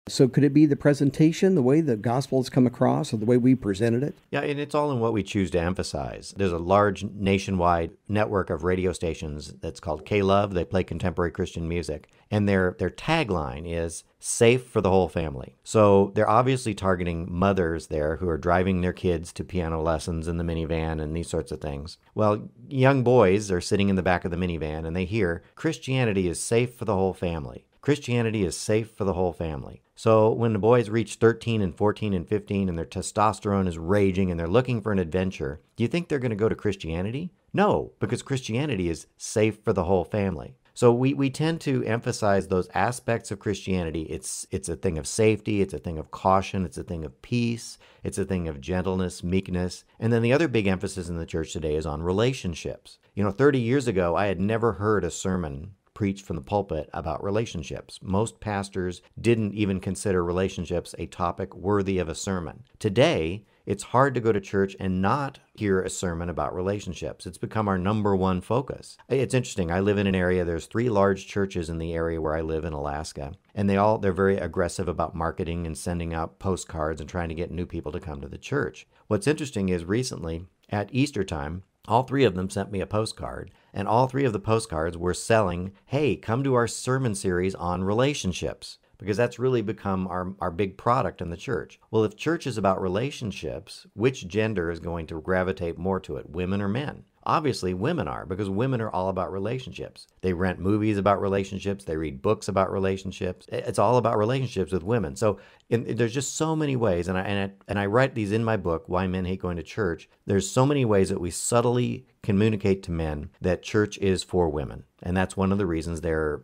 So could it be the presentation, the way the gospel has come across, or the way we presented it? Yeah, and it's all in what we choose to emphasize. There's a large nationwide network of radio stations that's called K-Love. They play contemporary Christian music. And their tagline is safe for the whole family. So they're obviously targeting mothers there who are driving their kids to piano lessons in the minivan and these sorts of things. Well, young boys are sitting in the back of the minivan and they hear Christianity is safe for the whole family. Christianity is safe for the whole family. So when the boys reach 13 and 14 and 15 and their testosterone is raging and they're looking for an adventure, do you think they're going to go to Christianity? No, because Christianity is safe for the whole family. So we tend to emphasize those aspects of Christianity. It's a thing of safety, it's a thing of caution, it's a thing of peace, it's a thing of gentleness, meekness. And then the other big emphasis in the church today is on relationships. 30 years ago, I had never heard a sermon preached from the pulpit about relationships. Most pastors didn't even consider relationships a topic worthy of a sermon. Today, it's hard to go to church and not hear a sermon about relationships. It's become our number one focus. It's interesting. I live in an area, there's 3 large churches in the area where I live in Alaska, and they're very aggressive about marketing and sending out postcards and trying to get new people to come to the church. What's interesting is recently at Easter time, all 3 of them sent me a postcard, and all 3 of the postcards were selling, hey, come to our sermon series on relationships, because that's really become our big product in the church. Well, if church is about relationships, which gender is going to gravitate more to it, women or men? Obviously, women are, because women are all about relationships. They rent movies about relationships. They read books about relationships. It's all about relationships with women. So there's just so many ways, and I write these in my book, Why Men Hate Going to Church. There's so many ways that we subtly communicate to men that church is for women. And that's one of the reasons they're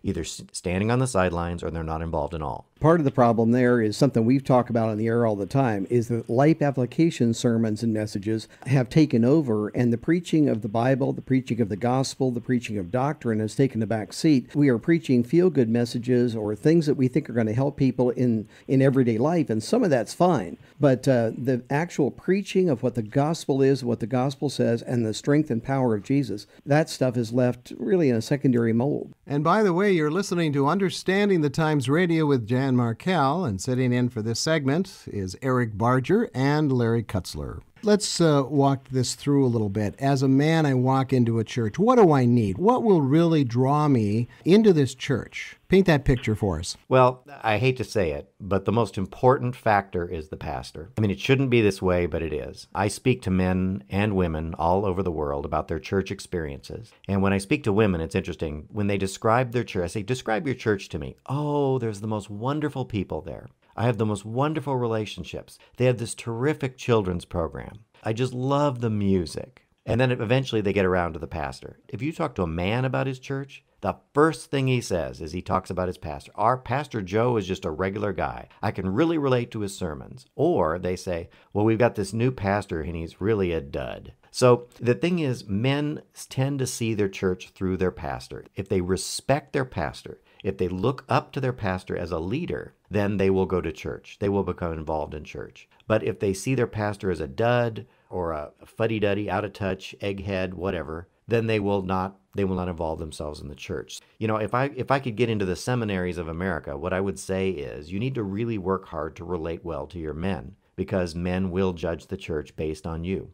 either standing on the sidelines or they're not involved at all. Part of the problem there is something we've talked about on the air all the time, is that life application sermons and messages have taken over, and the preaching of the Bible, the preaching of the gospel, the preaching of doctrine has taken a back seat. We are preaching feel-good messages or things that we think are going to help people in everyday life, and some of that's fine. But the actual preaching of what the gospel is, what the gospel says, and the strength and power of Jesus, that stuff is left really in a secondary mold. And by the way, you're listening to Understanding the Times Radio with Jan Markell, and sitting in for this segment is Eric Barger and Larry Kutzler. Let's walk this through a little bit. As a man, I walk into a church. What do I need? What will really draw me into this church? Paint that picture for us. Well, I hate to say it, but the most important factor is the pastor. I mean, it shouldn't be this way, but it is. I speak to men and women all over the world about their church experiences. And when I speak to women, it's interesting. When they describe their church, I say, describe your church to me. Oh, there's the most wonderful people there. I have the most wonderful relationships. They have this terrific children's program. I just love the music. And then eventually they get around to the pastor. If you talk to a man about his church, the first thing he says is he talks about his pastor. Our Pastor Joe is just a regular guy. I can really relate to his sermons. Or they say, well, we've got this new pastor and he's really a dud. So the thing is, men tend to see their church through their pastor. If they respect their pastor, if they look up to their pastor as a leader, then they will go to church. They will become involved in church. But if they see their pastor as a dud or a fuddy-duddy, out of touch, egghead, whatever, then they will not involve themselves in the church. If I could get into the seminaries of America, what I would say is you need to really work hard to relate well to your men, because men will judge the church based on you.